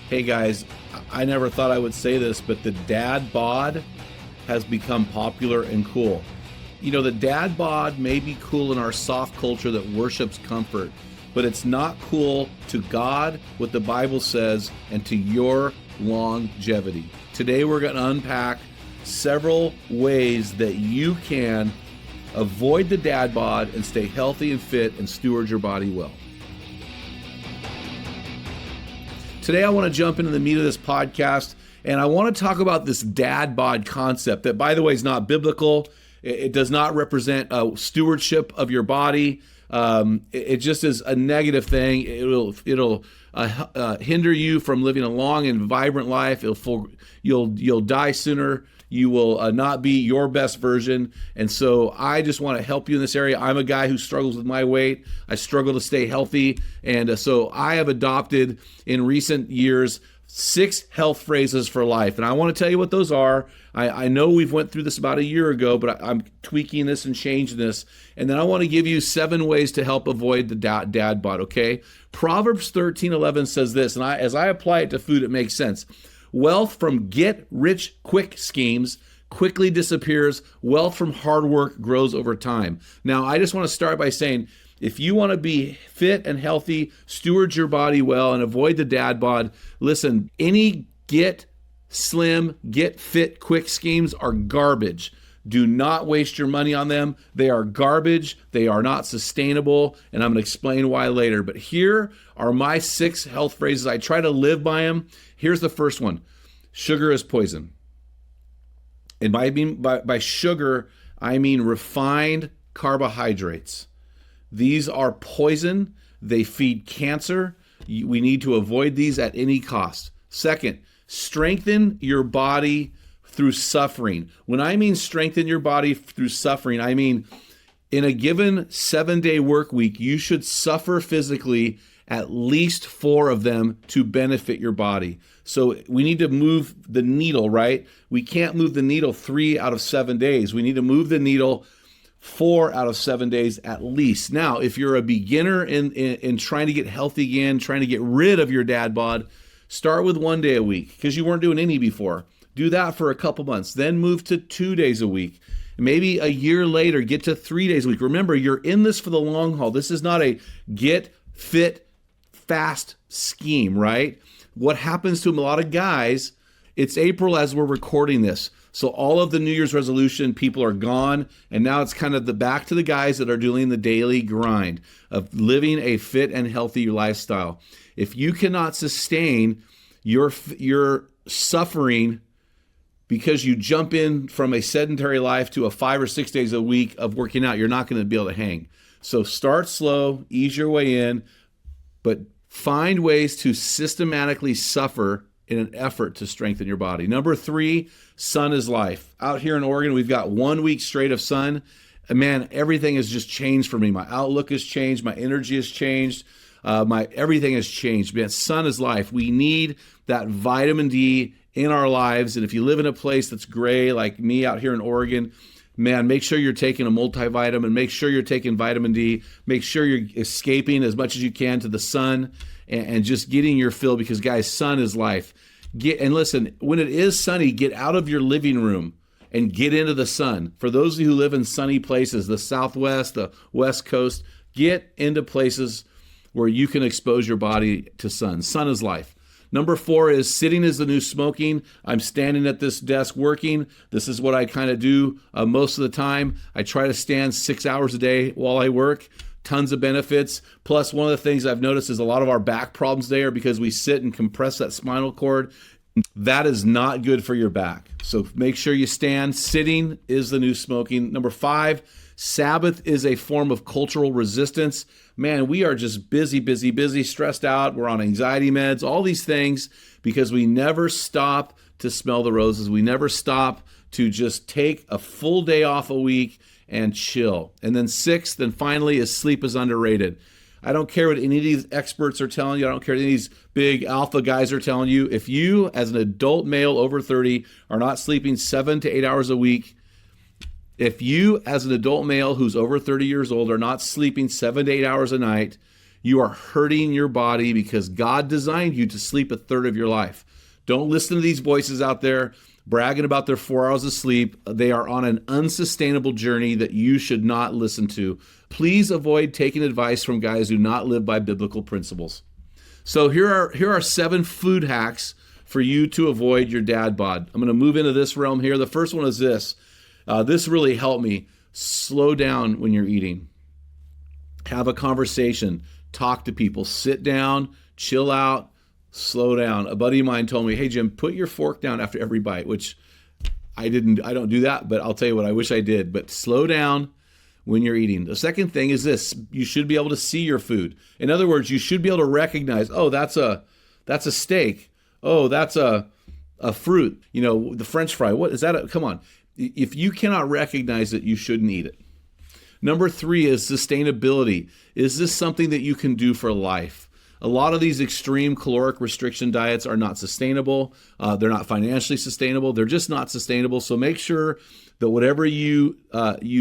Hey guys, I never thought I would say this, but the dad bod has become popular and cool. You know, the dad bod may be cool in our soft culture that worships comfort, but it's not cool to God, what the Bible says, and to your longevity. Today we're going to unpack several ways that you can avoid the dad bod and stay healthy and fit and steward your body well. Today I want to jump into the meat of this podcast, and I want to talk about this dad bod concept that, by the way, is not biblical. It does not represent stewardship of your body. It just is a negative thing. It'll hinder you from living a long and vibrant life. You'll die sooner. You will not be your best version. And so I just want to help you in this area. I'm a guy who struggles with my weight. I struggle to stay healthy. And so I have adopted in recent years 6 health phrases for life. And I want to tell you what those are. I know we've went through this about a year ago, but I'm tweaking this and changing this. And then I want to give you 7 ways to help avoid the dad bod, okay? Proverbs 13:11 says this, and as I apply it to food, it makes sense. Wealth from get-rich-quick schemes quickly disappears. Wealth from hard work grows over time. Now, I just want to start by saying, if you want to be fit and healthy, steward your body well, and avoid the dad bod, listen, any get slim, get fit quick schemes are garbage. Do not waste your money on them. They are garbage. They are not sustainable, and I'm going to explain why later. But here are my 6 health phrases. I try to live by them. Here's the first one. Sugar is poison. And by sugar, I mean refined carbohydrates. These are poison. They feed cancer. We need to avoid these at any cost. Second, strengthen your body through suffering. When I mean strengthen your body through suffering, I mean in a given 7-day work week, you should suffer physically at least 4 of them to benefit your body. So we need to move the needle, right? We can't move the needle 3 out of 7 days. We need to move the needle 4 out of 7 days at least. Now, if you're a beginner in trying to get healthy again, trying to get rid of your dad bod, start with 1 day a week because you weren't doing any before. Do that for a couple months. Then move to 2 days a week. Maybe a year later, get to 3 days a week. Remember, you're in this for the long haul. This is not a get fit fast scheme, right? What happens to a lot of guys, it's April as we're recording this. So all of the New Year's resolution people are gone, and now it's kind of back to the guys that are doing the daily grind of living a fit and healthy lifestyle. If you cannot sustain your suffering because you jump in from a sedentary life to a 5 or 6 days a week of working out, you're not going to be able to hang. So start slow, ease your way in, but find ways to systematically suffer in an effort to strengthen your body. Number 3, sun is life. Out here in Oregon, we've got 1 week straight of sun. And man, everything has just changed for me. My outlook has changed. My energy has changed. Everything has changed. Man, sun is life. We need that vitamin D in our lives. And if you live in a place that's gray like me out here in Oregon, man, make sure you're taking a multivitamin. Make sure you're taking vitamin D. Make sure you're escaping as much as you can to the sun and just getting your fill because, guys, sun is life. And listen, when it is sunny, get out of your living room and get into the sun. For those of you who live in sunny places, the Southwest, the West Coast, get into places where you can expose your body to sun. Sun is life. Number 4 is sitting is the new smoking. I'm standing at this desk working. This is what I kind of do most of the time. I try to stand 6 hours a day while I work. Tons of benefits. Plus, one of the things I've noticed is a lot of our back problems there because we sit and compress that spinal cord. That is not good for your back. So make sure you stand. Sitting is the new smoking. Number 5, Sabbath is a form of cultural resistance. Man, we are just busy, stressed out. We're on anxiety meds, all these things because we never stop to smell the roses. We never stop to just take a full day off a week and chill. And then 6th and finally is sleep is underrated. I don't care what any of these experts are telling you. I don't care what any of these big alpha guys are telling you. If you, as an adult male over 30, are not sleeping 7 to 8 hours a week, if you, as an adult male who's over 30 years old, are not sleeping 7 to 8 hours a night, you are hurting your body because God designed you to sleep a third of your life. Don't listen to these voices out there bragging about their 4 hours of sleep. They are on an unsustainable journey that you should not listen to. Please avoid taking advice from guys who do not live by biblical principles. So here are 7 food hacks for you to avoid your dad bod. I'm going to move into this realm here. The first one is this. This really helped me. Slow down when you're eating. Have a conversation. Talk to people. Sit down, chill out, slow down. A buddy of mine told me, hey, Jim, put your fork down after every bite, which I don't do that, but I'll tell you what, I wish I did. But slow down when you're eating. The second thing is this. You should be able to see your food. In other words, you should be able to recognize, oh, that's a steak. Oh, that's a fruit. The French fry. What is that? Come on. If you cannot recognize it, you shouldn't eat it. Number 3 is sustainability. Is this something that you can do for life? A lot of these extreme caloric restriction diets are not sustainable. They're not financially sustainable. They're just not sustainable. So make sure that whatever you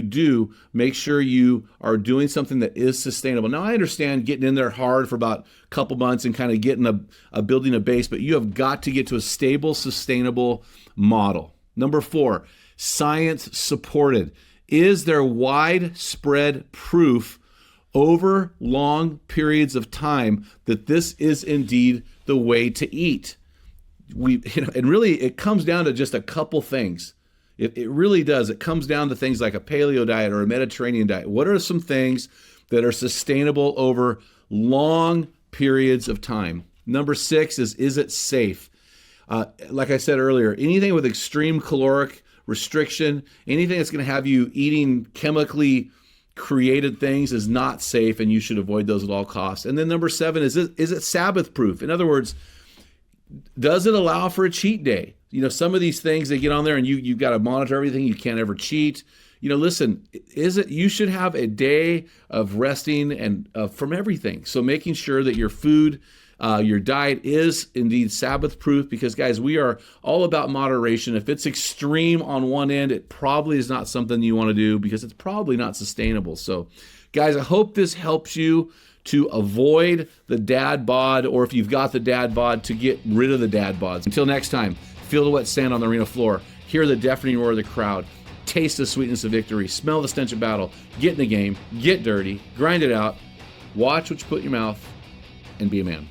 do, make sure you are doing something that is sustainable. Now, I understand getting in there hard for about a couple months and kind of getting building a base, but you have got to get to a stable, sustainable model. Number 4, science supported. Is there widespread proof over long periods of time that this is indeed the way to eat? And really, it comes down to just a couple things. It really does. It comes down to things like a paleo diet or a Mediterranean diet. What are some things that are sustainable over long periods of time? Number 6 is it safe? Like I said earlier, anything with extreme caloric restriction, anything that's going to have you eating chemically created things is not safe, and you should avoid those at all costs. And then number 7 is it Sabbath proof? In other words, does it allow for a cheat day? Some of these things, they get on there and you've got to monitor everything. You can't ever cheat. Listen, you should have a day of resting and from everything. So making sure that your food, your diet is indeed Sabbath proof, because guys, we are all about moderation. If it's extreme on one end, it probably is not something you want to do, because it's probably not sustainable. So guys, I hope this helps you to avoid the dad bod, or if you've got the dad bod, to get rid of the dad bods. Until next time, feel the wet sand on the arena floor, hear the deafening roar of the crowd, taste the sweetness of victory, smell the stench of battle, get in the game, get dirty, grind it out, watch what you put in your mouth, and be a man.